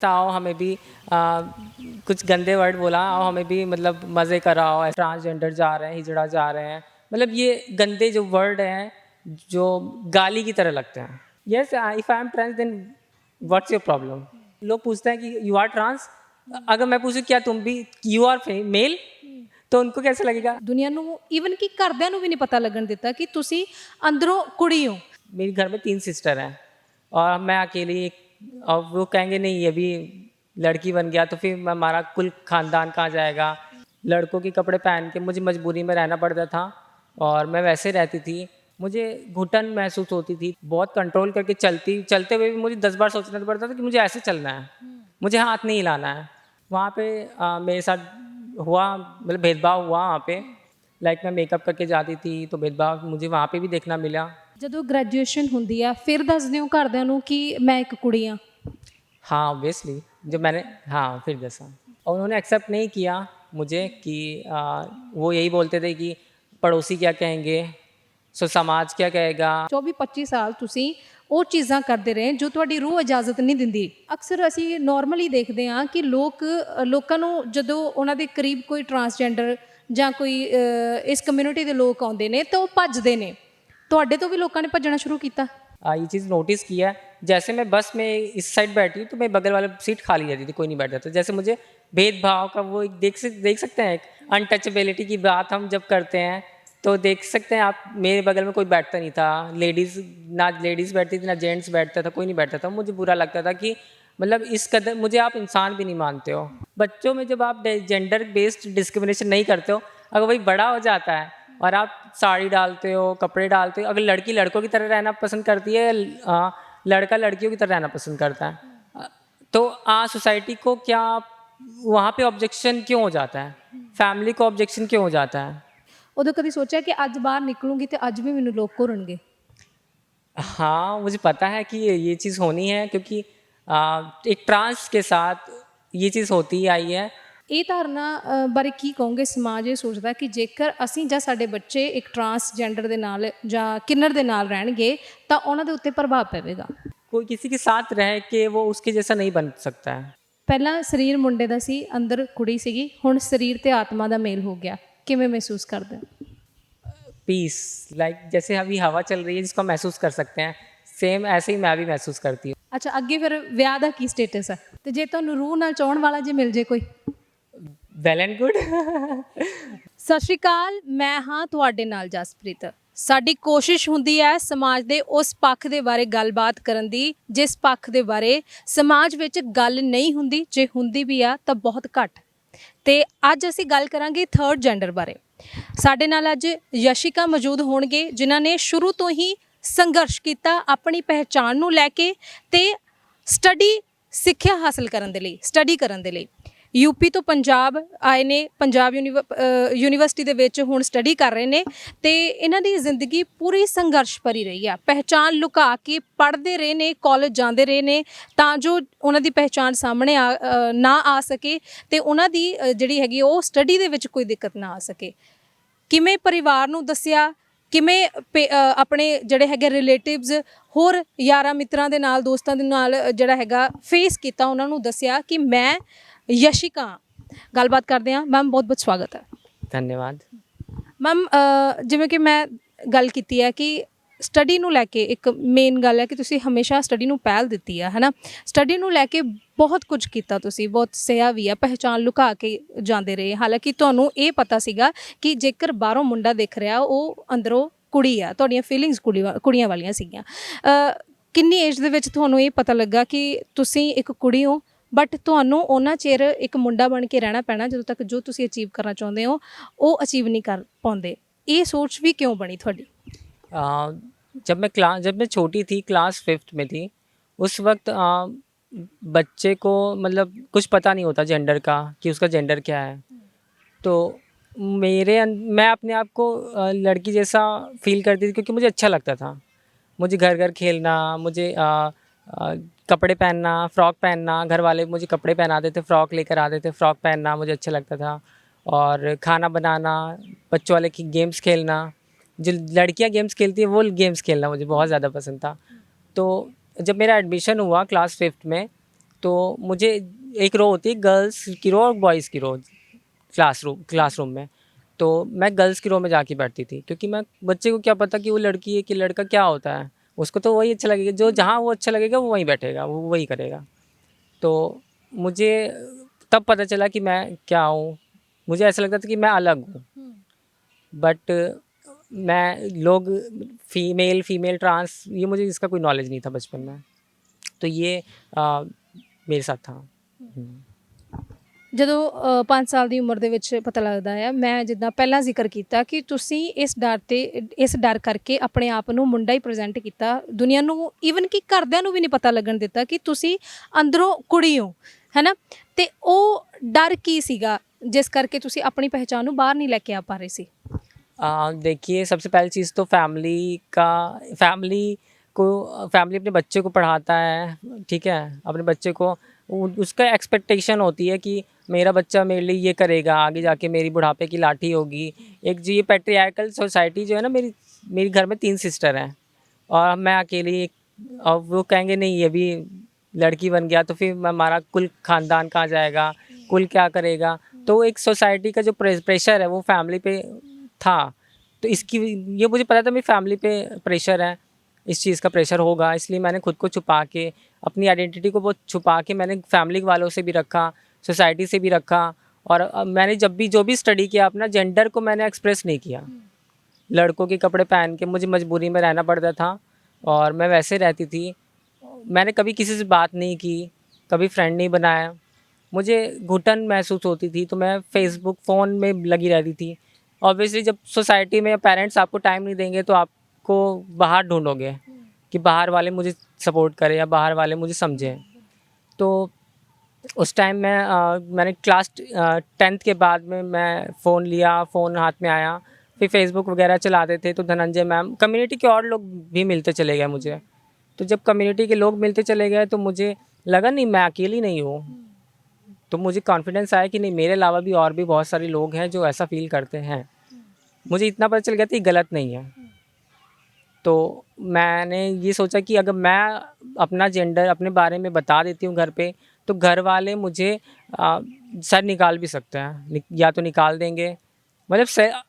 आओ हमें भी कुछ गंदे वर्ड बोला, आओ हमें भी मतलब मज़े कराओ, ट्रांसजेंडर जा रहे हैं, हिजड़ा जा रहे हैं, मतलब ये गंदे जो वर्ड हैं जो गाली की तरह लगते हैं। Yes, if I am trans then what's your problem. लोग पूछते हैं कि यू आर ट्रांस, अगर मैं पूछूं क्या तुम भी यू आर मेल, तो उनको कैसे लगेगा। ਦੁਨੀਆ ਨੂੰ ਈਵਨ ਕਿ ਘਰਦਿਆਂ ਨੂੰ ਵੀ ਨਹੀਂ ਪਤਾ ਲੱਗਣ ਦਿੱਤਾ ਕਿ ਤੁਸੀਂ ਅੰਦਰੋਂ ਕੁੜੀ ਹੋ। मेरे घर में 3 सिस्टर हैं और मैं अकेली और वो कहेंगे नहीं ये भी लड़की बन गया तो फिर हमारा कुल खानदान कहाँ जाएगा। लड़कों के कपड़े पहन के मुझे मजबूरी में रहना पड़ता था और मैं वैसे रहती थी। मुझे घुटन महसूस होती थी, बहुत कंट्रोल करके चलते हुए भी मुझे 10 बार सोचना पड़ता था कि मुझे ऐसे चलना है, मुझे हाथ नहीं हिलाना है। वहाँ पे मेरे साथ हुआ, मतलब भेदभाव हुआ वहाँ पे। लाइक मैं मेकअप करके जाती थी तो भेदभाव मुझे वहाँ पे भी देखना मिला। ਜਦੋਂ ਗ੍ਰੈਜੂਏਸ਼ਨ ਹੁੰਦੀ ਆ ਫਿਰ ਦੱਸਦੇ ਹੋ ਘਰਦਿਆਂ ਨੂੰ ਕਿ ਮੈਂ ਇੱਕ ਕੁੜੀ ਆ? हाँ ऑब्वियसली, जब मैंने हाँ फिर जैसा और उन्होंने एक्सेप्ट नहीं किया मुझे कि वो यही बोलते थे कि पड़ोसी क्या कहेंगे, सो समाज क्या कहेगा। 24-25 ਸਾਲ ਤੁਸੀਂ ਉਹ ਚੀਜ਼ਾਂ ਕਰਦੇ ਰਹੇ ਜੋ ਤੁਹਾਡੀ ਰੂਹ ਇਜਾਜ਼ਤ ਨਹੀਂ ਦਿੰਦੀ। ਅਕਸਰ ਅਸੀਂ ਨਾਰਮਲੀ ਦੇਖਦੇ ਹਾਂ ਕਿ ਲੋਕਾਂ ਨੂੰ ਜਦੋਂ ਉਹਨਾਂ ਦੇ ਕਰੀਬ ਕੋਈ ਟਰਾਂਸਜੈਂਡਰ ਜਾਂ ਕੋਈ ਇਸ ਕਮਿਊਨਿਟੀ ਦੇ ਲੋਕ ਆਉਂਦੇ ਨੇ ਤਾਂ ਉਹ ਭੱਜਦੇ ਨੇ। ਤੁਹਾਡੇ ਤੋਂ ਵੀ ਲੋਕਾਂ ने ਭੱਜਣਾ शुरू किया? ये चीज़ नोटिस किया है, जैसे मैं बस में इस साइड बैठी तो मैं बगल वाला सीट खाली रहती थी, कोई नहीं बैठता था। जैसे मुझे भेदभाव का वो एक देख सकते हैं, एक अनटचेबिलिटी की बात हम जब करते हैं तो देख सकते हैं आप, मेरे बगल में कोई बैठता नहीं था। ना लेडीज़ बैठती थी ना जेंट्स बैठता था, कोई नहीं बैठता था। मुझे बुरा लगता था कि मतलब इस कदर मुझे आप इंसान भी नहीं मानते हो। बच्चों में जब आप जेंडर बेस्ड डिस्क्रिमिनेशन नहीं करते हो, अगर वही बड़ा हो जाता है और आप साड़ी डालते हो, कपड़े डालते हो, अगर लड़की लड़कों की तरह रहना पसंद करती है, लड़का लड़कियों की तरह रहना पसंद करता है, तो सोसाइटी को क्या वहाँ पे ऑब्जेक्शन क्यों हो जाता है, फैमिली को ऑब्जेक्शन क्यों हो जाता है। ਉਦੋਂ ਕਦੀ ਸੋਚਿਆ ਕਿ ਅੱਜ ਬਾਹਰ ਨਿਕਲੂੰਗੀ ਤੇ ਅੱਜ ਵੀ ਮੈਨੂੰ ਲੋਕ ਘੂਰਨਗੇ? हाँ मुझे पता है कि ये चीज़ होनी है, क्योंकि एक ट्रांस के साथ ये चीज़ होती ही आई है। ਇਹ ਧਾਰਨਾ ਬਾਰੇ ਕੀ ਕਹੋਗੇ? ਸਮਾਜ ਇਹ ਸੋਚਦਾ ਕਿ ਜੇਕਰ ਅਸੀਂ ਜਾਂ ਸਾਡੇ ਬੱਚੇ ਇੱਕ ਟਰਾਂਸਜੈਂਡਰ ਦੇ ਨਾਲ ਜਾਂ ਕਿੰਨਰ ਦੇ ਨਾਲ ਰਹਿਣਗੇ ਤਾਂ ਉਹਨਾਂ ਦੇ ਉੱਤੇ ਪ੍ਰਭਾਵ ਪਵੇਗਾ। कोई किसी के साथ रह के वो उसके जैसा नहीं बन सकता है। ਪਹਿਲਾਂ ਸਰੀਰ ਮੁੰਡੇ ਦਾ ਸੀ, ਅੰਦਰ ਕੁੜੀ ਸੀਗੀ, ਹੁਣ ਸਰੀਰ ਤੇ ਆਤਮਾ ਦਾ ਮੇਲ ਹੋ ਗਿਆ। ਕਿਵੇਂ ਮਹਿਸੂਸ ਕਰਦੇ ਹੋ? पीस, लाइक जैसे अभी हवा चल रही है जिसको हम महसूस कर सकते हैं, सेम ऐसे ही मैं भी महसूस करती हूँ। ਅੱਛਾ, ਅੱਗੇ ਫਿਰ ਵਿਆਹ ਦਾ ਕੀ ਸਟੇਟਸ ਹੈ? ਤੇ ਜੇ ਤੁਹਾਨੂੰ ਰੂਹ ਨਾਲ ਚਾਹਣ ਵਾਲਾ ਜੇ ਮਿਲ ਜੇ ਕੋਈ? Well and good. ਸਤਿ ਸ਼੍ਰੀ ਅਕਾਲ, ਮੈਂ ਹਾਂ ਤੁਹਾਡੇ ਨਾਲ ਜਸਪ੍ਰੀਤ। ਸਾਡੀ ਕੋਸ਼ਿਸ਼ ਹੁੰਦੀ ਹੈ ਸਮਾਜ ਦੇ ਉਸ ਪੱਖ ਦੇ ਬਾਰੇ ਗੱਲਬਾਤ ਕਰਨ ਦੀ ਜਿਸ ਪੱਖ ਦੇ ਬਾਰੇ ਸਮਾਜ ਵਿੱਚ ਗੱਲ ਨਹੀਂ ਹੁੰਦੀ, ਜੇ ਹੁੰਦੀ ਵੀ ਆ ਤਾਂ ਬਹੁਤ ਘੱਟ। ਤੇ ਅੱਜ ਅਸੀਂ ਗੱਲ ਕਰਾਂਗੇ ਥਰਡ ਜੈਂਡਰ ਬਾਰੇ। ਸਾਡੇ ਨਾਲ ਅੱਜ ਯਸ਼ਿਕਾ ਮੌਜੂਦ ਹੋਣਗੇ ਜਿਨ੍ਹਾਂ ਨੇ ਸ਼ੁਰੂ ਤੋਂ ਹੀ ਸੰਘਰਸ਼ ਕੀਤਾ ਆਪਣੀ ਪਹਿਚਾਣ ਨੂੰ ਲੈ ਕੇ ਤੇ ਸਿੱਖਿਆ ਹਾਸਲ ਕਰਨ ਦੇ ਲਈ ਯੂਪੀ ਤੋਂ ਪੰਜਾਬ ਆਏ ਨੇ, ਪੰਜਾਬ ਯੂਨੀਵਰਸਿਟੀ ਦੇ ਵਿੱਚ ਹੁਣ ਸਟੱਡੀ ਕਰ ਰਹੇ ਨੇ ਤੇ ਇਹਨਾਂ ਦੀ ਜ਼ਿੰਦਗੀ ਪੂਰੀ ਸੰਘਰਸ਼ ਭਰੀ ਰਹੀ ਆ। ਪਹਿਚਾਣ ਲੁਕਾ ਕੇ ਪੜ੍ਹਦੇ ਰਹੇ ਨੇ, ਕਾਲਜ ਜਾਂਦੇ ਰਹੇ ਨੇ ਤਾਂ ਜੋ ਉਹਨਾਂ ਦੀ ਪਹਿਚਾਣ ਸਾਹਮਣੇ ਨਾ ਆ ਸਕੇ ਤੇ ਉਹਨਾਂ ਦੀ ਜਿਹੜੀ ਹੈਗੀ ਉਹ ਸਟੱਡੀ ਦੇ ਵਿੱਚ ਕੋਈ ਦਿੱਕਤ ਨਾ ਆ ਸਕੇ। ਕਿਵੇਂ ਪਰਿਵਾਰ ਨੂੰ ਦੱਸਿਆ, ਕਿਵੇਂ ਆਪਣੇ ਜਿਹੜੇ ਹੈਗੇ ਰਿਲੇਟਿਵਸ, ਹੋਰ ਯਾਰਾਂ ਮਿੱਤਰਾਂ ਦੇ ਨਾਲ, ਦੋਸਤਾਂ ਦੇ ਨਾਲ ਜਿਹੜਾ ਹੈਗਾ ਫੇਸ ਕੀਤਾ, ਉਹਨਾਂ ਨੂੰ ਦੱਸਿਆ ਕਿ ਮੈਂ ਯਸ਼ਿਕਾ। ਗੱਲਬਾਤ ਕਰਦੇ ਹਾਂ। ਮੈਮ ਬਹੁਤ ਬਹੁਤ ਸਵਾਗਤ ਹੈ। ਧੰਨਵਾਦ ਮੈਮ, ਜਿਵੇਂ ਕਿ ਮੈਂ ਗੱਲ ਕੀਤੀ ਹੈ ਕਿ ਸਟੱਡੀ ਨੂੰ ਲੈ ਕੇ ਇੱਕ ਮੇਨ ਗੱਲ ਹੈ ਕਿ ਤੁਸੀਂ ਹਮੇਸ਼ਾ ਸਟੱਡੀ ਨੂੰ ਪਹਿਲ ਦਿੱਤੀ ਹੈ ਨਾ। ਸਟੱਡੀ ਨੂੰ ਲੈ ਕੇ ਬਹੁਤ ਕੁਝ ਕੀਤਾ, ਤੁਸੀਂ ਬਹੁਤ ਸਹਿਆ ਵੀ ਆ, ਪਹਿਚਾਣ ਲੁਕਾ ਕੇ ਜਾਂਦੇ ਰਹੇ। ਹਾਲਾਂਕਿ ਤੁਹਾਨੂੰ ਇਹ ਪਤਾ ਸੀਗਾ ਕਿ ਜੇਕਰ ਬਾਹਰੋਂ ਮੁੰਡਾ ਦਿਖ ਰਿਹਾ ਉਹ ਅੰਦਰੋਂ ਕੁੜੀ ਆ, ਤੁਹਾਡੀਆਂ ਫੀਲਿੰਗਸ ਕੁੜੀਆਂ ਵਾਲੀਆਂ ਸੀਗੀਆਂ। ਕਿੰਨੀ ਏਜ ਦੇ ਵਿੱਚ ਤੁਹਾਨੂੰ ਇਹ ਪਤਾ ਲੱਗਾ ਕਿ ਤੁਸੀਂ ਇੱਕ ਕੁੜੀ ਹੋ ਬਟ ਤੁਹਾਨੂੰ ਉਹਨਾਂ ਚਿਰ ਇੱਕ ਮੁੰਡਾ ਬਣ ਕੇ ਰਹਿਣਾ ਪੈਣਾ ਜਦੋਂ ਤੱਕ ਜੋ ਤੁਸੀਂ ਅਚੀਵ ਕਰਨਾ ਚਾਹੁੰਦੇ ਹੋ ਉਹ ਅਚੀਵ ਨਹੀਂ ਕਰ ਪਾਉਂਦੇ? ਇਹ ਸੋਚ ਵੀ ਕਿਉਂ ਬਣੀ ਤੁਹਾਡੀ? जब मैं छोटी थी, क्लास 5th में थी, उस वक्त बच्चे को मतलब कुछ पता नहीं होता जेंडर का कि उसका जेंडर क्या है। तो मैं अपने आप को लड़की जैसा फील करती थी क्योंकि मुझे अच्छा लगता था। मुझे घर घर खेलना, मुझे कपड़े पहनना, फ़्रॉक पहनना, घर वाले मुझे कपड़े पहनाते थे, फ़्रॉक लेकर आते थे, फ़्रॉक पहनना मुझे अच्छा लगता था। और खाना बनाना, बच्चों वाले की गेम्स खेलना, जो लड़कियां गेम्स खेलती है वो गेम्स खेलना मुझे बहुत ज़्यादा पसंद था। तो जब मेरा एडमिशन हुआ क्लास 5th में तो मुझे एक रो होती है गर्ल्स की रो और बॉयज़ की रो क्लासरूम में। तो मैं गर्ल्स की रो में जाके बैठती थी, क्योंकि मैं बच्चे को क्या पता कि वो लड़की है कि लड़का क्या होता है, उसको तो वही अच्छा लगेगा, जो जहाँ वो अच्छा लगेगा वो वहीं बैठेगा, वो वही करेगा। तो मुझे तब पता चला कि मैं क्या हूँ। मुझे ऐसा लगता था कि मैं अलग हूँ, बट मैं लोग फीमेल ट्रांस, ये मुझे इसका कोई नॉलेज नहीं था बचपन में। तो ये मेरे साथ था। ਜਦੋਂ 5 ਸਾਲ ਦੀ ਉਮਰ ਦੇ ਵਿੱਚ ਪਤਾ ਲੱਗਦਾ ਹੈ, ਮੈਂ ਜਿੱਦਾਂ ਪਹਿਲਾਂ ਜ਼ਿਕਰ ਕੀਤਾ ਕਿ ਤੁਸੀਂ ਇਸ ਡਰ ਕਰਕੇ ਆਪਣੇ ਆਪ ਨੂੰ ਮੁੰਡਾ ਹੀ ਪ੍ਰੈਜ਼ੈਂਟ ਕੀਤਾ ਦੁਨੀਆ ਨੂੰ, ਈਵਨ ਕਿ ਘਰਦਿਆਂ ਨੂੰ ਵੀ ਨਹੀਂ ਪਤਾ ਲੱਗਣ ਦਿੱਤਾ ਕਿ ਤੁਸੀਂ ਅੰਦਰੋਂ ਕੁੜੀ ਹੋ, ਹੈ ਨਾ। ਅਤੇ ਉਹ ਡਰ ਕੀ ਸੀਗਾ ਜਿਸ ਕਰਕੇ ਤੁਸੀਂ ਆਪਣੀ ਪਹਿਚਾਣ ਨੂੰ ਬਾਹਰ ਨਹੀਂ ਲੈ ਕੇ ਆ ਪਾ ਰਹੇ ਸੀ? देखिए, सबसे पहली चीज़ तो फैमिली अपने बच्चे को पढ़ाता है, ठीक है? अपने बच्चे को उसका एक्सपेक्टेशन होती है कि मेरा बच्चा मेरे लिए ये करेगा, आगे जाके मेरी बुढ़ापे की लाठी होगी। एक जो ये पैट्रियार्कल सोसाइटी जो है ना, मेरी घर में 3 सिस्टर हैं और मैं अकेली एक। अब वो कहेंगे नहीं, ये भी लड़की बन गया तो फिर हमारा कुल ख़ानदान कहाँ जाएगा, कुल क्या करेगा? तो एक सोसाइटी का जो प्रेशर है वो फैमिली पे था। तो इसकी ये मुझे पता था मेरी फैमिली पे प्रेशर है, इस चीज़ का प्रेशर होगा, इसलिए मैंने खुद को छुपा के, अपनी आइडेंटिटी को बहुत छुपा के मैंने फैमिली वालों से भी रखा, सोसाइटी से भी रखा। और मैंने जब भी जो भी स्टडी किया, अपना जेंडर को मैंने एक्सप्रेस नहीं किया। लड़कों के कपड़े पहन के मुझे मजबूरी में रहना पड़ता था और मैं वैसे रहती थी। मैंने कभी किसी से बात नहीं की, कभी फ्रेंड नहीं बनाया। मुझे घुटन महसूस होती थी तो मैं फ़ेसबुक, फ़ोन में लगी रहती थी। ऑब्वियसली जब सोसाइटी में पेरेंट्स आपको टाइम नहीं देंगे तो आपको बाहर ढूँढोगे कि बाहर वाले मुझे सपोर्ट करें या बाहर वाले मुझे समझें। तो उस टाइम मैंने क्लास 10th के बाद में मैं फ़ोन लिया, फ़ोन हाथ में आया, फिर फ़ेसबुक वगैरह चलाते थे तो धनंजय मैम, कम्युनिटी के और लोग भी मिलते चले गए मुझे। तो जब कम्युनिटी के लोग मिलते चले गए तो मुझे लगा नहीं, मैं अकेली नहीं हूँ। तो मुझे कॉन्फिडेंस आया कि नहीं, मेरे अलावा भी और भी बहुत सारे लोग हैं जो ऐसा फ़ील करते हैं। मुझे इतना पता चल गया था ये गलत नहीं है। तो मैंने ये सोचा कि अगर मैं अपना जेंडर अपने बारे में बता देती हूँ घर पे, तो घर वाले मुझे सर निकाल भी सकते हैं, या तो निकाल देंगे। मतलब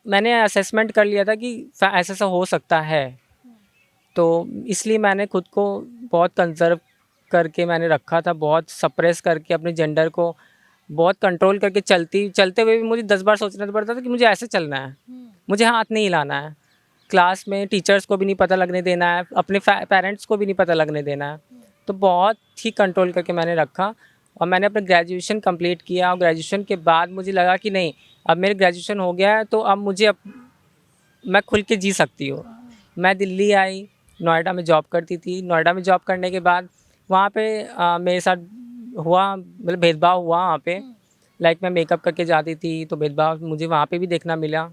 मैंने असेसमेंट कर लिया था कि ऐसा ऐसा हो सकता है। तो इसलिए मैंने खुद को बहुत कंजर्व करके मैंने रखा था, बहुत सप्रेस करके अपने जेंडर को बहुत कंट्रोल करके चलते हुए भी मुझे 10 बार सोचना पड़ता था कि मुझे ऐसे चलना है, मुझे हाथ नहीं हिलाना है, क्लास में टीचर्स को भी नहीं पता लगने देना है, अपने पेरेंट्स को भी नहीं पता लगने देना है। तो बहुत ही कंट्रोल करके मैंने रखा और मैंने अपना ग्रेजुएशन कंप्लीट किया। और ग्रेजुएशन के बाद मुझे लगा कि नहीं, अब मेरे ग्रेजुएशन हो गया है तो अब मैं खुल के जी सकती हूँ। मैं दिल्ली आई, नोएडा में जॉब करती थी। नोएडा में जॉब करने के बाद वहाँ पे मेरे साथ हुआ, मतलब भेदभाव हुआ वहाँ पे। लाइक मैं मेकअप करके जाती थी तो भेदभाव मुझे वहाँ पे भी देखना मिला,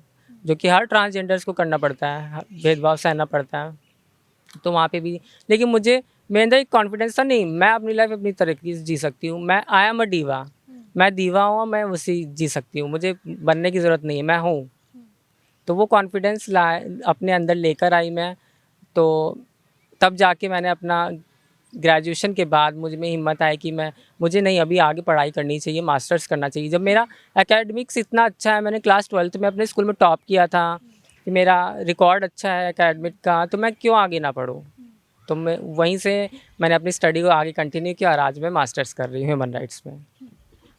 जो कि हर ट्रांसजेंडर्स को करना पड़ता है, भेदभाव सहना पड़ता है। तो वहाँ पे भी, लेकिन मेरे अंदर एक कॉन्फिडेंस था, नहीं मैं अपनी लाइफ अपनी तरीके से जी सकती हूँ। मैं आई एम अ डीवा, मैं दीवा हूँ, मैं उसी जी सकती हूँ, मुझे बनने की ज़रूरत नहीं है, मैं हूँ। तो वो कॉन्फिडेंस अपने अंदर लेकर आई मैं। तो तब जाके मैंने अपना ग्रेजुएशन के बाद मुझ में हिम्मत आई कि मुझे नहीं, अभी आगे पढ़ाई करनी चाहिए, मास्टर्स करना चाहिए। जब मेरा एकेडमिक्स इतना अच्छा है, मैंने क्लास 12th में अपने स्कूल में टॉप किया था, कि मेरा रिकॉर्ड अच्छा है एकेडमिक का, तो मैं क्यों आगे ना पढूँ। तो मैं वहीं से मैंने अपनी स्टडी को आगे कंटिन्यू किया और आज मैं मास्टर्स कर रही हूँ ह्यूमन राइट्स में।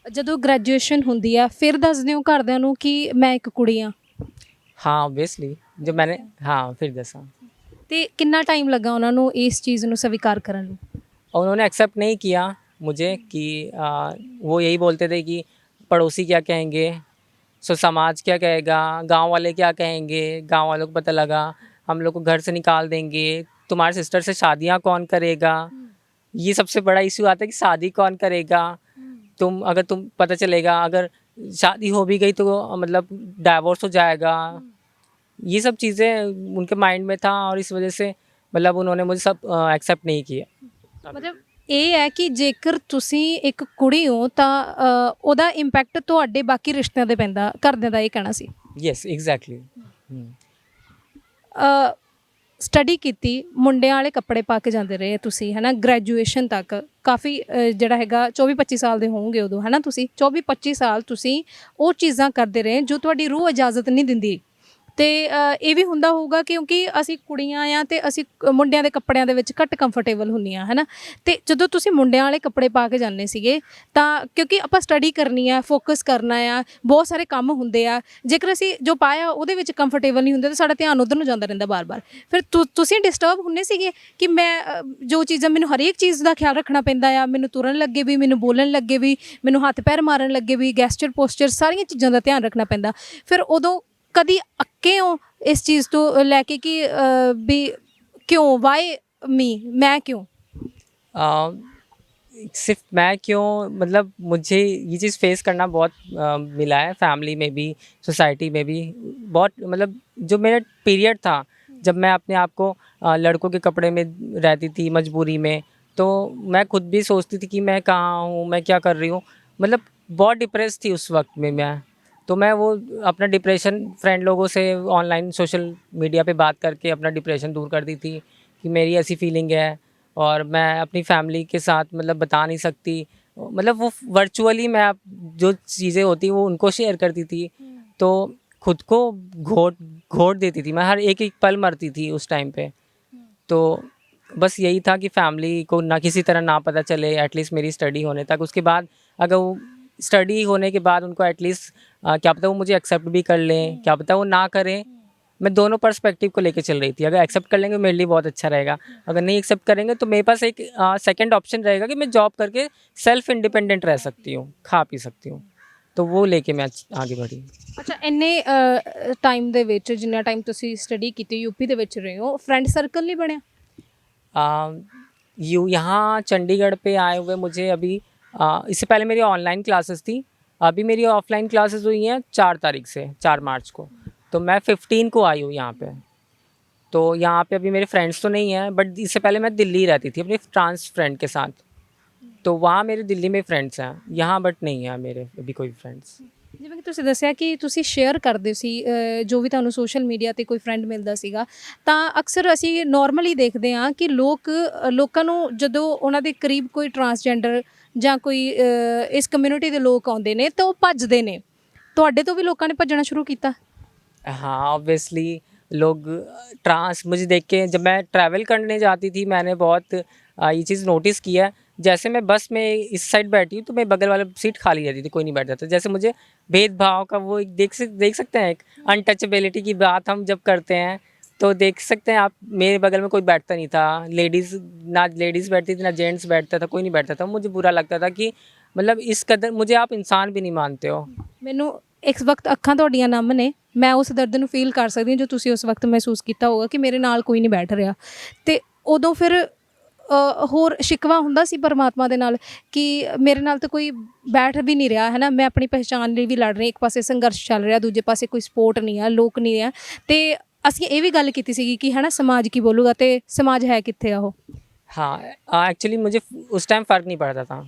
ਜਦੋਂ ਗ੍ਰੈਜੂਏਸ਼ਨ ਹੁੰਦੀ ਆ ਫਿਰ ਦੱਸਦੇ ਹੋ ਘਰਦਿਆਂ ਨੂੰ ਕਿ ਮੈਂ ਇੱਕ ਕੁੜੀ ਹਾਂ? हाँ, ऑब्वियसली जब मैंने, हाँ फिर दसा, ਤੇ ਕਿੰਨਾ ਟਾਈਮ ਲੱਗਾ ਉਹਨਾਂ ਨੂੰ ਇਸ ਚੀਜ਼ ਨੂੰ स्वीकार ਕਰਨ ਨੂੰ? और उन्होंने एक्सेप्ट नहीं किया मुझे कि वो यही बोलते थे कि पड़ोसी क्या कहेंगे, समाज क्या कहेगा, गांव वाले क्या कहेंगे, गांव वालों को पता लगा हम लोग को घर से निकाल देंगे, तुम्हारे सिस्टर से शादियां कौन करेगा। ये सबसे बड़ा इशू आता है कि शादी कौन करेगा। तुम पता चलेगा अगर शादी हो भी गई तो मतलब डाइवोर्स हो जाएगा। ये सब चीज़ें उनके माइंड में था और इस वजह से मतलब उन्होंने मुझे सब एक्सेप्ट नहीं किया। ਮਤਲਬ ਇਹ ਹੈ ਕਿ ਜੇਕਰ ਤੁਸੀਂ ਇੱਕ ਕੁੜੀ ਹੋ ਤਾਂ ਉਹਦਾ ਇੰਪੈਕਟ ਤੁਹਾਡੇ ਬਾਕੀ ਰਿਸ਼ਤਿਆਂ 'ਤੇ ਪੈਂਦਾ, ਘਰਦਿਆਂ ਦਾ ਇਹ ਕਹਿਣਾ ਸੀ। Yes, exactly. ਅ, ਸਟੱਡੀ ਕੀਤੀ, ਮੁੰਡਿਆਂ ਵਾਲੇ ਕੱਪੜੇ ਪਾ ਕੇ ਜਾਂਦੇ ਰਹੇ ਤੁਸੀਂ, ਹੈ ਨਾ, ਗ੍ਰੈਜੂਏਸ਼ਨ ਤੱਕ ਕਾਫੀ ਜਿਹੜਾ ਹੈਗਾ 24-25 ਸਾਲ ਦੇ ਹੋਵੋਗੇ ਉਦੋਂ, ਹੈ ਨਾ, ਤੁਸੀਂ 24-25 ਸਾਲ ਤੁਸੀਂ ਉਹ ਚੀਜ਼ਾਂ ਕਰਦੇ ਰਹੇ ਜੋ ਤੁਹਾਡੀ ਰੂਹ ਇਜਾਜ਼ਤ ਨਹੀਂ ਦਿੰਦੀ। ਤੇ ਇਹ ਵੀ ਹੁੰਦਾ ਹੋਊਗਾ ਕਿਉਂਕਿ ਅਸੀਂ ਕੁੜੀਆਂ ਆ ਤੇ ਅਸੀਂ ਮੁੰਡਿਆਂ ਦੇ ਕੱਪੜਿਆਂ ਦੇ ਵਿੱਚ ਘੱਟ ਕੰਫਰਟੇਬਲ ਹੁੰਦੀਆਂ, ਹੈ ਨਾ। ਤੇ ਜਦੋਂ ਤੁਸੀਂ ਮੁੰਡਿਆਂ ਵਾਲੇ ਕੱਪੜੇ ਪਾ ਕੇ ਜਾਂਦੇ ਸੀਗੇ ਤਾਂ ਕਿਉਂਕਿ ਆਪਾਂ ਸਟੱਡੀ ਕਰਨੀ ਆ, ਫੋਕਸ ਕਰਨਾ ਆ, ਬਹੁਤ ਸਾਰੇ ਕੰਮ ਹੁੰਦੇ ਆ, ਜੇਕਰ ਅਸੀਂ ਜੋ ਪਾਇਆ ਉਹਦੇ ਵਿੱਚ ਕੰਫਰਟੇਬਲ ਨਹੀਂ ਹੁੰਦੇ ਤਾਂ ਸਾਡਾ ਧਿਆਨ ਉਧਰ ਨੂੰ ਜਾਂਦਾ ਰਹਿੰਦਾ ਬਾਰ-ਬਾਰ। ਫਿਰ ਤੁਸੀਂ ਡਿਸਟਰਬ ਹੁੰਦੇ ਸੀਗੇ ਕਿ ਮੈਂ ਜੋ ਚੀਜ਼ਾਂ ਮੈਨੂੰ ਹਰੇਕ ਚੀਜ਼ ਦਾ ਖਿਆਲ ਰੱਖਣਾ ਪੈਂਦਾ ਆ, ਮੈਨੂੰ ਤੁਰਨ ਲੱਗੇ ਵੀ, ਮੈਨੂੰ ਬੋਲਣ ਲੱਗੇ ਵੀ, ਮੈਨੂੰ ਹੱਥ ਪੈਰ ਮਾਰਨ ਲੱਗੇ ਵੀ, ਗੈਸਚਰ ਪੋਸਚਰ ਸਾਰੀਆਂ ਚੀਜ਼ਾਂ ਦਾ ਧਿਆਨ ਰੱਖਣਾ ਪੈਂਦਾ। ਫਿਰ ਉਦੋਂ ਕਦੀ ਅੱਕੇ ਹੋ ਇਸ ਚੀਜ਼ ਤੋਂ ਲੈ ਕੇ ਕਿ ਵੀ क्यों, वाई मी, मैं क्यों? सिर्फ मैं क्यों, मतलब मुझे ये चीज़ फेस करना बहुत मिला है, फैमिली में भी, सोसाइटी में भी बहुत। मतलब जो मेरा पीरियड था जब मैं अपने आप को लड़कों के कपड़े में रहती थी मजबूरी में, तो मैं खुद भी सोचती थी कि मैं कहाँ हूँ, मैं क्या कर रही हूँ। मतलब बहुत डिप्रेस थी उस वक्त में मैं। तो मैं वो अपना डिप्रेशन फ्रेंड लोगों से ऑनलाइन सोशल मीडिया पे बात करके अपना डिप्रेशन दूर कर दी थी कि मेरी ऐसी फीलिंग है और मैं अपनी फैमिली के साथ मतलब बता नहीं सकती। मतलब वो वर्चुअली मैं जो चीज़ें होती वो उनको शेयर करती थी, तो खुद को घोट देती थी। मैं हर एक एक पल मरती थी उस टाइम पे। तो बस यही था कि फैमिली को ना किसी तरह ना पता चले, एटलीस्ट मेरी स्टडी होने तक। उसके बाद अगर वो स्टडी होने के बाद उनको एटलीस्ट क्या पता वो मुझे एक्सेप्ट भी कर लें, क्या पता वो ना करें। मैं दोनों पर्सपेक्टिव को लेके चल रही थी। अगर एक्सेप्ट कर लेंगे मेरे लिए बहुत अच्छा रहेगा, अगर नहीं एक्सेप्ट करेंगे तो मेरे पास एक सेकंड ऑप्शन रहेगा कि मैं जॉब करके सेल्फ इंडिपेंडेंट रह सकती हूँ, खा पी सकती हूँ। तो वो लेके मैं आगे बढ़ी। ਅੱਛਾ, ਇੰਨੇ ਟਾਈਮ ਦੇ ਵਿੱਚ ਜਿੰਨਾ ਟਾਈਮ ਤੁਸੀਂ ਸਟੱਡੀ ਕੀਤੀ यूपी ਦੇ ਵਿੱਚ ਰਹੇ ਹੋ, ਫਰੈਂਡ ਸਰਕਲ ਨਹੀਂ ਬਣਿਆ? यहाँ चंडीगढ़ पे आए हुए मुझे अभी इससे पहले मेरी ऑनलाइन क्लासेस थी। अभी मेरी ऑफलाइन क्लासेस हुई हैं 4 तारीख से, 4 मार्च को। तो मैं 15 को आई हूँ यहाँ पे। तो यहाँ पे अभी मेरे फ्रेंड्स तो नहीं हैं, बट इससे पहले मैं दिल्ली रहती थी अपने ट्रांस फ्रेंड के साथ। तो वहाँ मेरे दिल्ली में फ्रेंड्स हैं, यहाँ बट नहीं है मेरे अभी कोई फ्रेंड्स। ਜਿਵੇਂ ਕਿ ਤੁਸੀਂ ਦੱਸਿਆ ਕਿ ਤੁਸੀਂ ਸ਼ੇਅਰ ਕਰਦੇ ਸੀ ਜੋ ਵੀ ਤੁਹਾਨੂੰ ਸੋਸ਼ਲ ਮੀਡੀਆ ਤੇ ਕੋਈ ਫਰੈਂਡ ਮਿਲਦਾ ਸੀਗਾ, ਤਾਂ ਅਕਸਰ ਅਸੀਂ ਨਾਰਮਲੀ ਦੇਖਦੇ ਹਾਂ ਕਿ ਲੋਕਾਂ ਨੂੰ ਜਦੋਂ ਉਹਨਾਂ ਦੇ ਕਰੀਬ ਕੋਈ ਟਰਾਂਸਜੈਂਡਰ ਜਾਂ ਕੋਈ ਇਸ ਕਮਿਊਨਿਟੀ ਦੇ ਲੋਕ ਆਉਂਦੇ ਨੇ ਤਾਂ ਉਹ ਭੱਜਦੇ ਨੇ। ਤੁਹਾਡੇ ਤੋਂ ਵੀ ਲੋਕਾਂ ਨੇ ਭੱਜਣਾ ਸ਼ੁਰੂ ਕੀਤਾ? हाँ, ऑब्वियसली लोग ट्रांस मुझे देख के, जब मैं ट्रैवल करने जाती थी मैंने बहुत ये चीज़ नोटिस की है। जैसे मैं बस में इस साइड बैठी हूँ तो मैं बगल वाला सीट खाली रहती थी, कोई नहीं बैठता था। जैसे मुझे भेदभाव का वो एक देख सकते हैं, एक अनटचेबिलिटी की बात हम जब करते हैं तो देख सकते हैं आप, मेरे बगल में कोई बैठता नहीं था। ना लेडीज़ बैठती थी ना जेंट्स बैठता था, कोई नहीं बैठता था। मुझे बुरा लगता था कि मतलब इस कदर मुझे आप इंसान भी नहीं मानते हो। ਮੈਨੂੰ ਇਸ ਵਕਤ ਅੱਖਾਂ ਤੁਹਾਡੀਆਂ ਨਮ ਨੇ, ਮੈਂ ਉਸ ਦਰਦ ਨੂੰ ਫੀਲ ਕਰ ਸਕਦੀ ਹਾਂ ਜੋ ਤੁਸੀਂ ਉਸ ਵਕਤ ਮਹਿਸੂਸ ਕੀਤਾ ਹੋਊਗਾ ਕਿ ਮੇਰੇ ਨਾਲ ਕੋਈ ਨਹੀਂ ਬੈਠ ਰਿਹਾ। ਤੇ ਉਦੋਂ ਫਿਰ ਹੋਰ ਸ਼ਿਕਵਾ ਹੁੰਦਾ ਸੀ ਪਰਮਾਤਮਾ ਦੇ ਨਾਲ ਕਿ ਮੇਰੇ ਨਾਲ ਤਾਂ ਕੋਈ ਬੈਠ ਵੀ ਨਹੀਂ ਰਿਹਾ, ਹੈ ਨਾ। ਮੈਂ ਆਪਣੀ ਪਹਿਚਾਣ ਲਈ ਵੀ ਲੜ ਰਹੀ, ਇੱਕ ਪਾਸੇ ਸੰਘਰਸ਼ ਚੱਲ ਰਿਹਾ, ਦੂਜੇ ਪਾਸੇ ਕੋਈ ਸਪੋਰਟ ਨਹੀਂ ਆ, ਲੋਕ ਨਹੀਂ ਆ। ਤੇ ਅਸੀਂ ਇਹ ਵੀ ਗੱਲ ਕੀਤੀ ਸੀਗੀ ਕਿ ਹੈ ਨਾ ਸਮਾਜ ਕੀ ਬੋਲੂਗਾ, ਤੇ ਸਮਾਜ ਹੈ ਕਿੱਥੇ ਆ ਉਹ। हाँ, एक्चुअली मुझे उस टाइम फ़र्क नहीं पड़ता था,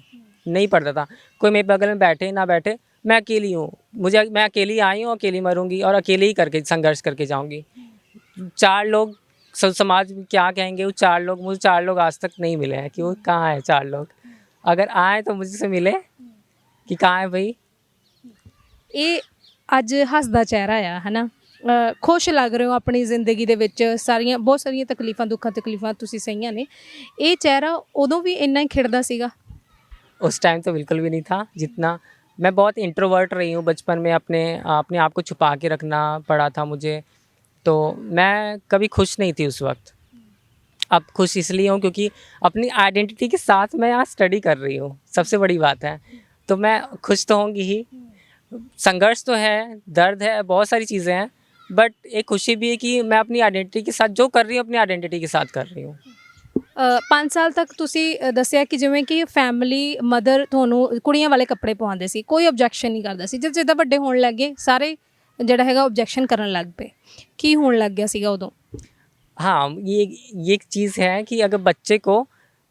नहीं पड़ता था कोई मेरे बगल में बैठे ना बैठे। मैं अकेली हूँ, मैं अकेली आई हूँ, अकेली मरूंगी और अकेले ही करके संघर्ष करके जाऊंगी। 4 लोग समाज में क्या कहेंगे, वो 4 लोग, मुझे 4 लोग आज तक नहीं मिले हैं कि वो कहाँ है 4 लोग। अगर आए तो मुझसे मिले कि कहाँ है भाई। ਇਹ ਅੱਜ ਹੱਸਦਾ ਚਿਹਰਾ ਆ, ਹੈ ਨਾ, ਖੁਸ਼ ਲੱਗ ਰਹੇ ਹੋ ਆਪਣੀ ਜ਼ਿੰਦਗੀ ਦੇ ਵਿੱਚ, ਬਹੁਤ ਸਾਰੀਆਂ ਤਕਲੀਫਾਂ ਦੁੱਖਾਂ ਤਕਲੀਫਾਂ ਤੁਸੀਂ ਸਹੀਆਂ ਨੇ। ਇਹ ਚਿਹਰਾ ਉਦੋਂ ਵੀ ਇੰਨਾ ਹੀ ਖਿੜਦਾ ਸੀਗਾ? उस टाइम तो बिल्कुल भी नहीं था जितना। मैं बहुत इंट्रोवर्ट रही हूँ बचपन में, अपने आप को छुपा के रखना पड़ा था मुझे। तो मैं कभी खुश नहीं थी उस वक्त। अब खुश इसलिए हूँ क्योंकि अपनी आइडेंटिटी के साथ मैं यहाँ स्टडी कर रही हूँ, सबसे बड़ी बात है। तो मैं खुश तो होंगी ही। संघर्ष तो है, दर्द है, बहुत सारी चीज़ें हैं, बट एक खुशी भी है कि मैं अपनी आइडेंटिटी के साथ जो कर रही हूँ अपनी आइडेंटिटी के साथ कर रही हूँ। 5 ਸਾਲ ਤੱਕ ਤੁਸੀਂ ਦੱਸਿਆ ਕਿ ਜਿਵੇਂ ਕਿ ਫੈਮਿਲੀ ਮਦਰ ਤੁਹਾਨੂੰ ਕੁੜੀਆਂ ਵਾਲੇ ਕੱਪੜੇ ਪਵਾਉਂਦੇ ਸੀ, ਕੋਈ ਓਬਜੈਕਸ਼ਨ ਨਹੀਂ ਕਰਦਾ ਸੀ। ਜਿੱਦਾਂ ਵੱਡੇ ਹੋਣ ਲੱਗੇ ਸਾਰੇ ਜਿਹੜਾ ਹੈਗਾ ਓਬਜੈਕਸ਼ਨ ਕਰਨ ਲੱਗ ਪਏ। ਕੀ ਹੋਣ ਲੱਗ ਗਿਆ ਸੀਗਾ ਉਦੋਂ? हाँ, ये एक चीज़ है कि अगर बच्चे को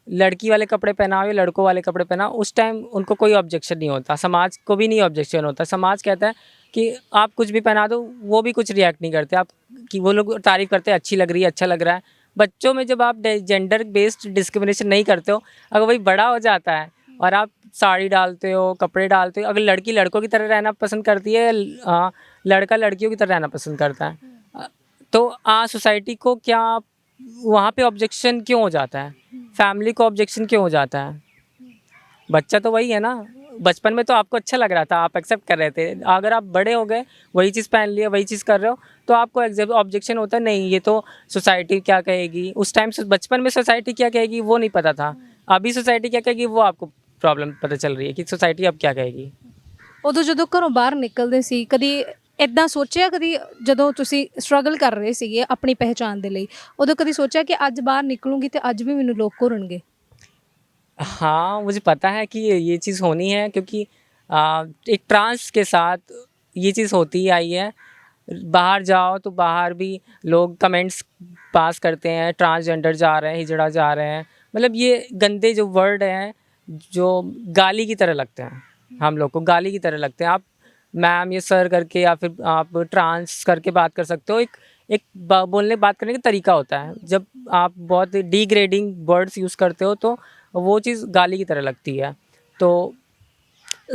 लड़की वाले कपड़े पहनाओ या लड़कों वाले कपड़े पहनाओ, उस टाइम उनको कोई ऑब्जेक्शन नहीं होता, समाज को भी नहीं ऑब्जेक्शन होता। समाज कहता है कि आप कुछ भी पहना दो, वो भी कुछ रिएक्ट नहीं करते, आप कि वो लोग तारीफ़ करते हैं अच्छी लग रही है, अच्छा लग रहा है। बच्चों में जब आप जेंडर बेस्ड डिस्क्रिमिनेशन नहीं करते हो, अगर वही बड़ा हो जाता है और आप साड़ी डालते हो, कपड़े डालते हो, अगर लड़की लड़कों की तरह रहना पसंद करती है, लड़का लड़कियों की तरह रहना पसंद करता है, तो सोसाइटी को क्या वहाँ पे ऑब्जेक्शन क्यों हो जाता है, फैमिली को ऑब्जेक्शन क्यों हो जाता है? बच्चा तो वही है ना, बचपन में तो आपको अच्छा लग रहा था, आप एक्सेप्ट कर रहे थे। अगर आप बड़े हो गए, वही चीज़ पहन लिया, वही चीज़ कर रहे हो, तो आपको ऑब्जेक्शन होता है, नहीं ये तो सोसाइटी क्या कहेगी। उस टाइम से बचपन में सोसाइटी क्या कहेगी वो नहीं पता था, अभी सोसाइटी क्या कहेगी वो आपको प्रॉब्लम पता चल रही है कि सोसाइटी अब क्या कहेगी। ਉਦੋਂ ਜਦੋਂ ਘਰੋਂ ਬਾਹਰ ਨਿਕਲਦੇ ਸੀ ਕਦੀ ਇਦਾਂ ਸੋਚਿਆ ਕਦੀ ਜਦੋਂ ਤੁਸੀਂ ਸਟਰਗਲ ਕਰ ਰਹੇ ਸੀਗੇ ਆਪਣੀ ਪਹਿਚਾਣ ਦੇ ਲਈ ਉਦੋਂ ਕਦੀ ਸੋਚਿਆ ਕਿ ਅੱਜ ਬਾਹਰ ਨਿਕਲੂੰਗੀ ਤੇ ਅੱਜ ਵੀ ਮੈਨੂੰ ਲੋਕ ਘੂਰਨਗੇ? हाँ, मुझे पता है कि ये चीज़ होनी है, क्योंकि एक ट्रांस के साथ ये चीज़ होती ही आई है। बाहर जाओ तो बाहर भी लोग कमेंट्स पास करते हैं, ट्रांसजेंडर जा रहे हैं, हिजड़ा जा रहे हैं। मतलब ये गंदे जो वर्ड हैं, जो गाली की तरह लगते हैं, हम लोग को गाली की तरह लगते हैं। आप मैम या सर करके या फिर आप ट्रांस करके बात कर सकते हो। एक एक बोलने बात करने का तरीका होता है। जब आप बहुत डिग्रेडिंग वर्ड्स यूज़ करते हो तो वो चीज़ गाली की तरह लगती है। तो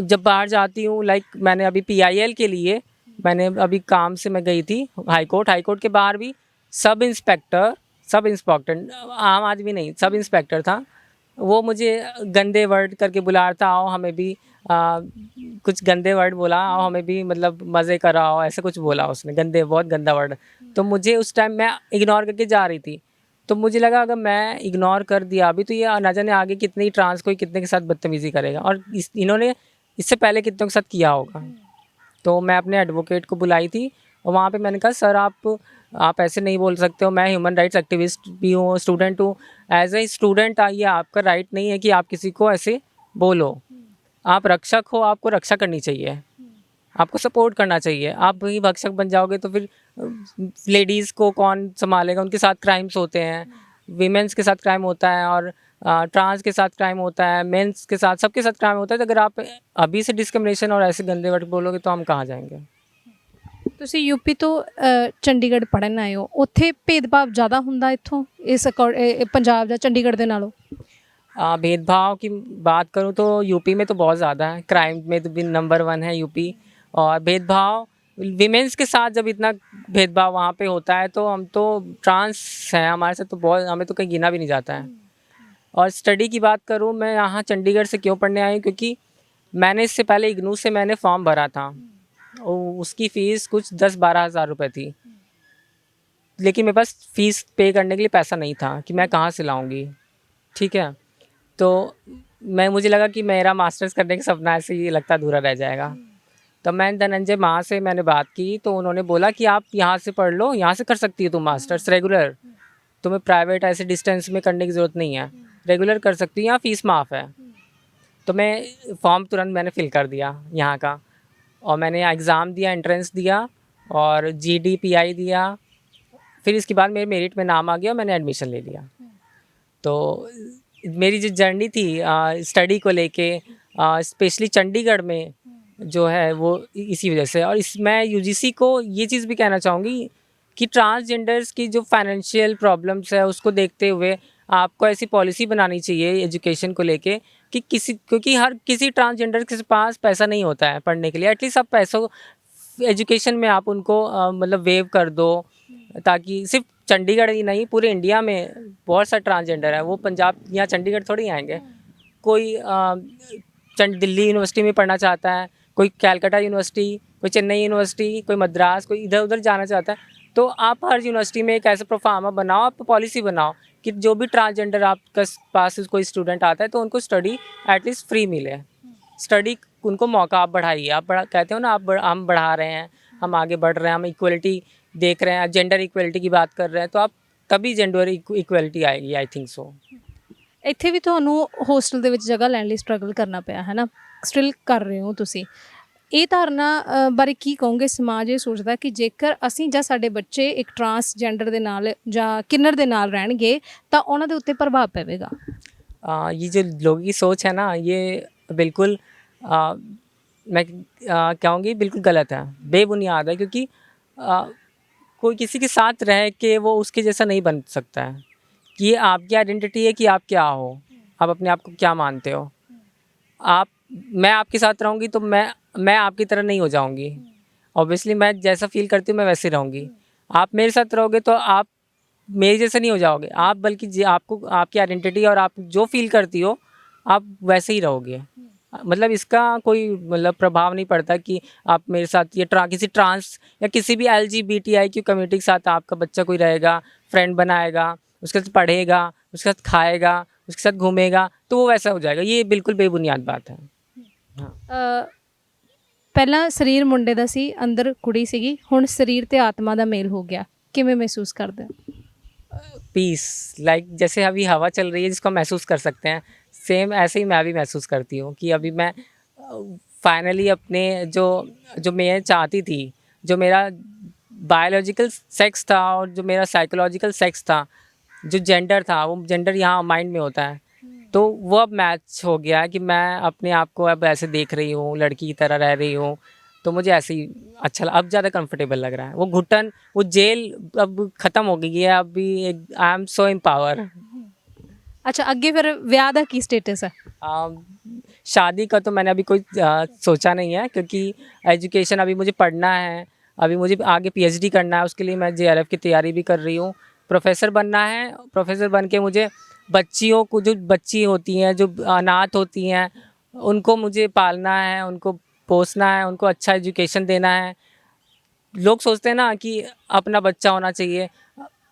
जब बाहर जाती हूँ, लाइक मैंने अभी पीआईएल के लिए मैंने अभी काम से मैं गई थी हाई कोर्ट के बाहर भी सब इंस्पेक्टर आम आदमी नहीं, सब इंस्पेक्टर था। वो मुझे गंदे वर्ड करके बुला रहा था, आओ हमें भी कुछ गंदे वर्ड बोला, आओ हमें भी मतलब मज़े कराओ, ऐसा कुछ बोला उसने, गंदे, बहुत गंदा वर्ड। तो मुझे उस टाइम मैं इग्नोर करके जा रही थी, तो मुझे लगा अगर मैं इग्नोर कर दिया अभी तो ये ना जाने आगे कितनी ट्रांस कोई कितने के साथ बदतमीज़ी करेगा, और इन्होंने इससे पहले कितनों के साथ किया होगा। तो मैं अपने एडवोकेट को बुलाई थी और वहाँ पे मैंने कहा सर आप ऐसे नहीं बोल सकते हो, मैं ह्यूमन राइट्स एक्टिविस्ट भी हूँ, स्टूडेंट हूँ। एज ए स्टूडेंट ये आपका राइट नहीं है कि आप किसी को ऐसे बोलो। आप रक्षक हो, आपको रक्षा करनी चाहिए, आपको सपोर्ट करना चाहिए। आप ही भक्षक बन जाओगे तो फिर लेडीज़ को कौन संभालेगा? उनके साथ क्राइम्स होते हैं, वीमेंस के साथ क्राइम होता है, और ट्रांस के साथ क्राइम होता है, मेंस के साथ, सबके साथ क्राइम होता है। तो अगर आप अभी से डिस्क्रिमिनेशन और ऐसे गंदे वर्ड बोलोगे तो हम कहाँ जाएंगे? ਤੁਸੀਂ ਯੂਪੀ ਤੋਂ ਚੰਡੀਗੜ੍ਹ ਪੜ੍ਹਨ ਆਏ ਹੋ, ਉੱਥੇ ਭੇਦਭਾਵ ਜ਼ਿਆਦਾ ਹੁੰਦਾ ਇੱਥੋਂ ਪੰਜਾਬ ਜਾਂ ਚੰਡੀਗੜ੍ਹ ਦੇ ਨਾਲੋਂ? भेदभाव की बात करूँ तो यूपी में तो बहुत ज़्यादा है, क्राइम में तो भी नंबर 1 है यूपी। और भेदभाव विमेंस के साथ जब इतना भेदभाव वहाँ पे होता है, तो हम तो ट्रांस हैं, हमारे साथ तो बहुत, हमें तो कहीं गिना भी नहीं जाता है। और स्टडी की बात करूँ, मैं यहाँ चंडीगढ़ से क्यों पढ़ने आई हूँ, क्योंकि मैंने इससे पहले इग्नू से मैंने फॉर्म भरा था, उसकी फ़ीस कुछ 10-12 हज़ार रुपये थी, लेकिन मेरे पास फ़ीस पे करने के लिए पैसा नहीं था कि मैं कहाँ से लाऊंगी। ठीक है, तो मुझे लगा कि मेरा मास्टर्स करने का सपना ऐसे ही लगता अधूरा रह जाएगा। तो मैं धनंजय माँ से मैंने बात की, तो उन्होंने बोला कि आप यहाँ से पढ़ लो, यहाँ से कर सकती हो तुम मास्टर्स रेगुलर, तुम्हें प्राइवेट ऐसे डिस्टेंस में करने की ज़रूरत नहीं है, रेगुलर कर सकती हो, यहाँ फ़ीस माफ़ है। तो मैं फॉर्म तुरंत मैंने फ़िल कर दिया यहाँ का, और मैंने एग्ज़ाम दिया, एंट्रेंस दिया और GD PI दिया। फिर इसके बाद मेरे मेरिट में नाम आ गया, मैंने एडमिशन ले लिया। तो मेरी जो जर्नी थी स्टडी को लेके, स्पेशली चंडीगढ़ में जो है वो इसी वजह से। और मैं यूजीसी को ये चीज़ भी कहना चाहूँगी कि ट्रांसजेंडर्स की जो फाइनेंशियल प्रॉब्लम्स है उसको देखते हुए आपको ऐसी पॉलिसी बनानी चाहिए एजुकेशन को लेके कि क्योंकि हर किसी ट्रांसजेंडर के पास पैसा नहीं होता है पढ़ने के लिए, एटलीस्ट आप पैसों एजुकेशन में आप उनको मतलब वेव कर दो, ताकि सिर्फ चंडीगढ़ ही नहीं पूरे इंडिया में बहुत सा ट्रांसजेंडर है, वो पंजाब या चंडीगढ़ थोड़ी आएंगे। कोई दिल्ली यूनिवर्सिटी में पढ़ना चाहता है, कोई कैलकाटा यूनिवर्सिटी, कोई चेन्नई यूनिवर्सिटी, कोई मद्रास, कोई इधर उधर जाना चाहता है। तो आप हर यूनिवर्सिटी में एक ऐसा प्रोफार्मा बनाओ, आप पॉलिसी बनाओ कि जो भी ट्रांसजेंडर आपके पास कोई स्टूडेंट आता है तो उनको स्टडी एटलीस्ट फ्री मिले, स्टडी उनको मौका आप बढ़ाइए। आप कहते हो ना, हम बढ़ा रहे हैं, हम आगे बढ़ रहे हैं, हम इक्वलिटी देख रहे हैं, जेंडर इक्वलिटी की बात कर रहे हैं, तो आप तभी जेंडर इक्वलिटी आएगी, आई थिंक सो। ਇੱਥੇ ਵੀ ਤੁਹਾਨੂੰ ਹੋਸਟਲ ਦੇ ਵਿੱਚ ਜਗ੍ਹਾ ਲੈਣ ਲਈ ਸਟਰਗਲ ਕਰਨਾ ਪਿਆ ਹੈ ਨਾ, ਸਟਿਲ ਕਰ ਰਹੇ ਹੋ ਤੁਸੀਂ। ਇਹ ਧਾਰਨਾ ਬਾਰੇ ਕੀ ਕਹੋਗੇ? ਸਮਾਜ ਇਹ ਸੋਚਦਾ ਕਿ ਜੇਕਰ ਅਸੀਂ ਜਾਂ ਸਾਡੇ ਬੱਚੇ ਇੱਕ ਟਰਾਂਸਜੈਂਡਰ ਦੇ ਨਾਲ ਜਾਂ ਕਿੰਨਰ ਦੇ ਨਾਲ ਰਹਿਣਗੇ ਤਾਂ ਉਹਨਾਂ ਦੇ ਉੱਤੇ ਪ੍ਰਭਾਵ ਪਵੇਗਾ। ये जो लोगों की सोच है ना, ये बिल्कुल आ, मैं कहूँगी बिल्कुल गलत है, बेबुनियाद है, क्योंकि आ, कोई किसी के साथ रह के वो उसके जैसा नहीं बन सकता है। कि ये आपकी आइडेंटिटी है कि आप क्या हो, आप अपने आप को क्या मानते हो। आप मैं आपके साथ रहूँगी तो मैं आपकी तरह नहीं हो जाऊँगी। ऑब्वियसली मैं जैसा फ़ील करती हूँ मैं वैसे रहूँगी। आप मेरे साथ रहोगे तो आप मेरे जैसे नहीं हो जाओगे, आप बल्कि आपको आपकी आइडेंटिटी और आप जो फ़ील करती हो आप वैसे ही रहोगे। मतलब इसका कोई मतलब प्रभाव नहीं पड़ता कि आप मेरे साथ ये किसी ट्रांस या किसी भी LGBTIQ कम्युनिटी के साथ आपका बच्चा कोई रहेगा, फ्रेंड बनाएगा, उसके साथ पढ़ेगा, उसके साथ खाएगा, उसके साथ घूमेगा, तो वो वैसा हो जाएगा। ये बिल्कुल बेबुनियाद बात है। हाँ। ਪਹਿਲਾਂ ਸਰੀਰ ਮੁੰਡੇ ਦਾ ਸੀ, ਅੰਦਰ ਕੁੜੀ ਸੀਗੀ, ਹੁਣ ਸਰੀਰ ਤੇ ਆਤਮਾ ਦਾ ਮੇਲ ਹੋ ਗਿਆ, ਕਿਵੇਂ ਮਹਿਸੂਸ ਕਰਦੇ ਹੋ? पीस, लाइक जैसे अभी हवा चल रही है जिसको हम महसूस कर सकते हैं, सेम ऐसे ही मैं भी महसूस करती हूँ कि अभी मैं फाइनली अपने जो जो मैं चाहती थी, जो मेरा बायोलॉजिकल सेक्स था और जो मेरा साइकोलॉजिकल सेक्स था, जो जेंडर था, वो जेंडर यहाँ माइंड में होता है, तो वो अब मैच हो गया है कि मैं अपने आप को अब ऐसे देख रही हूँ, लड़की की तरह रह रही हूँ। तो मुझे ऐसे ही अब ज़्यादा कंफर्टेबल लग रहा है। वो घुटन, वो जेल अब ख़त्म हो गई है। अभी एक आई एम सो एम्पावर। ਅੱਛਾ, ਅੱਗੇ ਫਿਰ ਵਿਆਹ ਦਾ ਕੀ ਸਟੇਟਸ ਹੈ? शादी का तो मैंने अभी कोई सोचा नहीं है, क्योंकि एजुकेशन अभी मुझे पढ़ना है। अभी मुझे आगे PhD करना है, उसके लिए मैं JRF की तैयारी भी कर रही हूँ। प्रोफेसर बनना है। प्रोफेसर बन के मुझे बच्चियों को, जो बच्ची होती हैं, जो अनाथ होती हैं, उनको मुझे पालना है, उनको पोसना है, उनको अच्छा एजुकेशन देना है। लोग सोचते हैं ना कि अपना बच्चा होना चाहिए।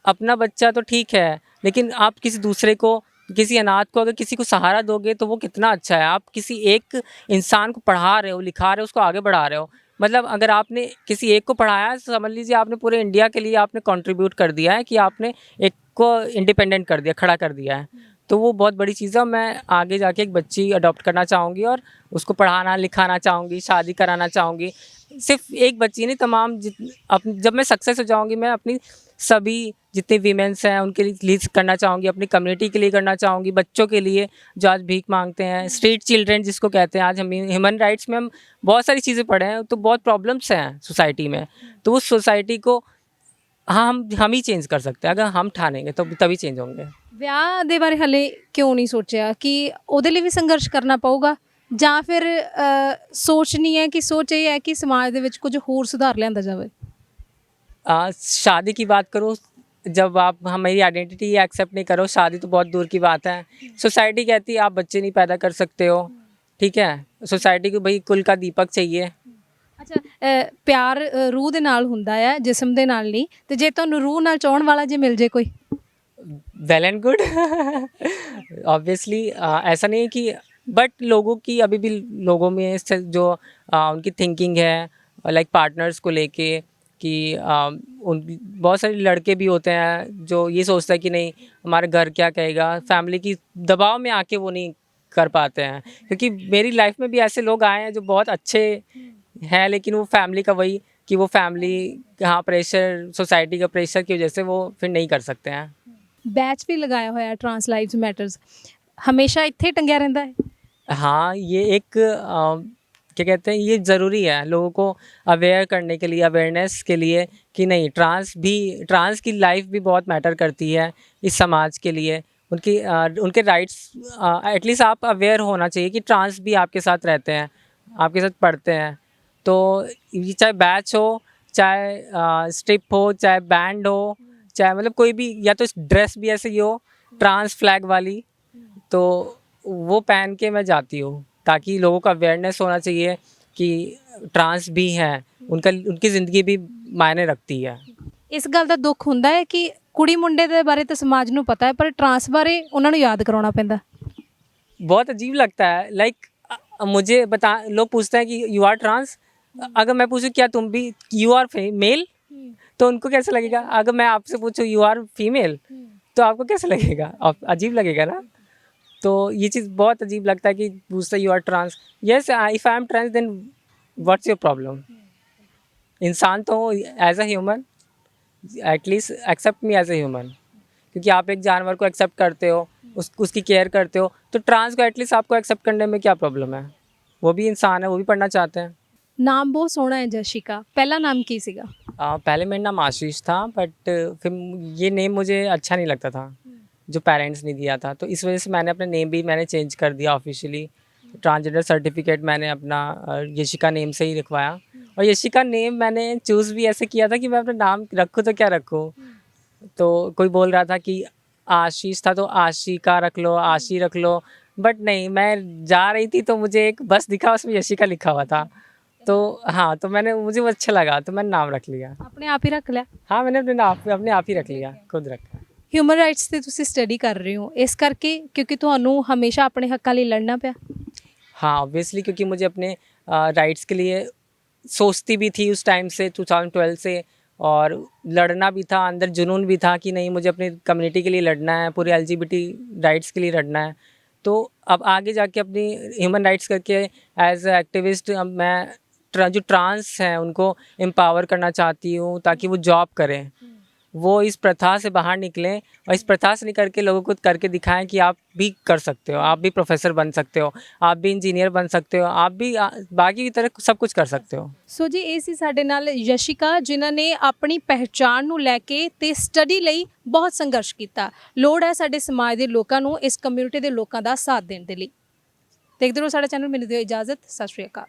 अपना बच्चा तो ठीक है, लेकिन आप किसी दूसरे को, किसी अनाथ को अगर किसी को सहारा दोगे तो वो कितना अच्छा है। आप किसी एक इंसान को पढ़ा रहे हो, लिखा रहे हो, उसको आगे बढ़ा रहे हो। मतलब अगर आपने किसी एक को पढ़ाया है, तो समझ लीजिए आपने पूरे इंडिया के लिए आपने कंट्रीब्यूट कर दिया है, कि आपने एक को इंडिपेंडेंट कर दिया, खड़ा कर दिया है। तो वो बहुत बड़ी चीज़ है। मैं आगे जाके एक बच्ची अडॉप्ट करना चाहूँगी और उसको पढ़ाना लिखाना चाहूँगी, शादी कराना चाहूँगी। सिर्फ एक बच्ची नहीं, तमाम जब मैं सक्सेस हो जाऊँगी, मैं अपनी सभी जितने वीमेंस हैं उनके लिए करना चाहूँगी, अपनी कम्युनिटी के लिए करना चाहूँगी, बच्चों के लिए जो आज भीख मांगते हैं, स्ट्रीट चिल्ड्रन जिसको कहते हैं। आज हम ह्यूमन राइट्स में हम बहुत सारी चीज़ें पढ़े हैं, तो बहुत प्रॉब्लम्स हैं सोसाइटी में। तो उस सोसाइटी को हम ही चेंज कर सकते हैं। अगर हम ठानेंगे तो तभी चेंज होंगे। ਵਿਆਹ ਦੇ ਬਾਰੇ ਹਲੇ ਕਿਉਂ ਨਹੀਂ ਸੋਚਿਆ? ਕਿ ਉਹਦੇ ਲਈ ਵੀ ਸੰਘਰਸ਼ ਕਰਨਾ ਪਊਗਾ, ਜਾਂ ਫਿਰ ਸੋਚ ਨਹੀਂ ਹੈ, ਕਿ ਸੋਚ ਇਹ ਹੈ ਕਿ ਸਮਾਜ ਦੇ ਵਿੱਚ ਕੁਝ ਹੋਰ ਸੁਧਾਰ ਲਿਆਂਦਾ ਜਾਵੇ? शादी की बात करो, जब आप हमारी आइडेंटिटी एक्सेप्ट नहीं करो, शादी तो बहुत दूर की बात है। सोसाइटी कहती है आप बच्चे नहीं पैदा कर सकते हो, ठीक है। सोसाइटी को भाई कुल का दीपक चाहिए। ਅੱਛਾ, ਪਿਆਰ ਰੂਹ ਦੇ ਨਾਲ ਹੁੰਦਾ ਹੈ, ਜਿਸਮ ਦੇ ਨਾਲ ਨਹੀਂ। ਤੇ ਜੇ ਤੁਹਾਨੂੰ ਰੂਹ ਨਾਲ ਚਾਹਣ ਵਾਲਾ ਜੇ ਮਿਲ ਜੇ ਕੋਈ? Well and good. ऑब्वियसली ऐसा नहीं है कि, बट लोगों की अभी भी, लोगों में जो उनकी थिंकिंग है लाइक पार्टनर्स को लेके, कि उन बहुत सारे लड़के भी होते हैं जो ये सोचता है कि नहीं हमारा घर क्या कहेगा, फैमिली की दबाव में आके वो नहीं कर पाते हैं। क्योंकि मेरी लाइफ में भी ऐसे लोग आए हैं जो बहुत अच्छे हैं, लेकिन वो फैमिली का वही, कि वो फैमिली, हाँ, प्रेशर, सोसाइटी का प्रेशर की वजह से वो फिर नहीं कर सकते हैं। ਬੈਚ ਵੀ ਲਗਾਇਆ ਹੋਇਆ ਟਰਾਂਸ ਲਾਈਵਸ ਮੈਟਰਸ, ਹਮੇਸ਼ਾ ਇੱਥੇ ਹੀ ਟੰਗਿਆ ਰਹਿੰਦਾ ਹੈ? हाँ, ये एक क्या कहते हैं, ये ज़रूरी है लोगों को अवेयर करने के लिए, अवेयरनेस के लिए, कि नहीं ट्रांस की लाइफ भी बहुत मैटर करती है इस समाज के लिए। उनके राइट्स, एटलीस्ट आप अवेयर होना चाहिए कि ट्रांस भी आपके साथ रहते हैं, आपके साथ पढ़ते हैं। तो ये चाहे बैच हो, चाहे स्ट्रिप हो, चाहे बैंड हो, चाहे मतलब कोई भी, या तो ड्रेस भी ऐसे ही हो ट्रांस फ्लैग वाली, तो वो पहन के मैं जाती हूँ, ताकि लोगों का अवेयरनेस होना चाहिए कि ट्रांस भी हैं, उनकी ज़िंदगी भी मायने रखती है। ਇਸ ਗੱਲ ਦਾ ਦੁੱਖ ਹੁੰਦਾ ਹੈ ਕਿ ਕੁੜੀ ਮੁੰਡੇ ਦੇ ਬਾਰੇ ਤਾਂ ਸਮਾਜ ਨੂੰ ਪਤਾ ਹੈ, ਪਰ ਟਰਾਂਸ ਬਾਰੇ ਉਹਨਾਂ ਨੂੰ ਯਾਦ ਕਰਾਉਣਾ ਪੈਂਦਾ? बहुत अजीब लगता है। लाइक मुझे लोग पूछते हैं कि यू आर ट्रांस। अगर मैं पूछूं क्या तुम भी यू आर मेल, तो उनको कैसा लगेगा। अगर मैं आपसे पूछूं यू आर फीमेल, तो आपको कैसा लगेगा, अजीब लगेगा ना। तो ये चीज़ बहुत अजीब लगता है कि पूछते you are trans. Yes, if I am trans then what's your problem. इंसान तो as a human, at least accept me as a human. क्योंकि आप एक जानवर को एक्सेप्ट करते हो, उसकी केयर करते हो, तो ट्रांस को एटलीस्ट आपको एक्सेप्ट करने में क्या प्रॉब्लम है? वो भी इंसान है, वो भी पढ़ना चाहते हैं। नाम बहुत सोहना है जशिका, पहला नाम की सीगा? पहले मेरा नाम आशीष था, बट फिर ये नेम मुझे अच्छा नहीं लगता था, जो पेरेंट्स ने दिया था, तो इस वजह से मैंने अपना नेम भी मैंने चेंज कर दिया ऑफिशियली। ट्रांसजेंडर सर्टिफिकेट मैंने अपना यशिका नेम से ही लिखवाया, और यशिका नेम मैंने चूज़ भी ऐसे किया था कि मैं अपना नाम रखूँ तो क्या रखूँ। तो कोई बोल रहा था कि आशीष था तो आशिका रख लो, आशी रख लो, बट नहीं, मैं जा रही थी तो मुझे एक बस दिखा, उसमें यशिका लिखा हुआ था, तो हाँ, तो मैंने मुझे वो अच्छा लगा तो मैंने नाम रख लिया। अपने आप ही रख लिया? हाँ, मैंने अपने आप ही रख लिया, खुद रखा। ਹਿਊਮਨ ਰਾਈਟਸ ਤੇ ਤੁਸੀਂ ਸਟੱਡੀ ਕਰ ਰਹੇ ਹੋ, ਇਸ ਕਰਕੇ ਕਿਉਂਕਿ ਤੁਹਾਨੂੰ ਹਮੇਸ਼ਾ ਆਪਣੇ ਹੱਕਾਂ ਲਈ ਲੜਨਾ ਪਿਆ? हाँ, ऑब्वियसली, क्योंकि मुझे अपने राइट्स के लिए सोचती भी थी उस टाइम से, 2012 से, और लड़ना भी था, अंदर जुनून भी था कि नहीं, मुझे अपनी कम्युनिटी के लिए लड़ना है, पूरे एलजीबीटी राइट्स के लिए लड़ना है। तो अब आगे जाके अपनी ह्यूमन राइट्स करके एज ए एक्टिविस्ट अब मैं जो ट्रांस हैं उनको एम्पावर करना चाहती हूँ, ताकि वो जॉब करें, वो इस प्रथा से बाहर निकलें, और इस प्रथा से निकल के लोगों को करके दिखाएं कि आप भी कर सकते हो, आप भी प्रोफेसर बन सकते हो, आप भी इंजीनियर बन सकते हो, आप भी बाकी की तरह सब कुछ कर सकते हो। ਸੋ ਜੀ ਇਹ ਸੀ ਸਾਡੇ ਨਾਲ ਯਸ਼ਿਕਾ, ਜਿਨ੍ਹਾਂ ਨੇ ਆਪਣੀ ਪਹਿਚਾਣ ਨੂੰ ਲੈ ਕੇ ਤੇ ਸਟੱਡੀ ਲਈ ਬਹੁਤ ਸੰਘਰਸ਼ ਕੀਤਾ। ਲੋੜ ਹੈ ਸਾਡੇ ਸਮਾਜ ਦੇ ਲੋਕਾਂ ਨੂੰ, ਇਸ ਕਮਿਊਨਿਟੀ ਦੇ ਲੋਕਾਂ ਦਾ ਸਾਥ ਦੇਣ ਦੇ ਲਈ। ਦੇਖਦੇ ਰਹੋ ਸਾਡਾ ਚੈਨਲ, ਮੈਨੂੰ ਦਿਓ ਇਜਾਜ਼ਤ, ਸਤਿ ਸ਼੍ਰੀ ਅਕਾਲ।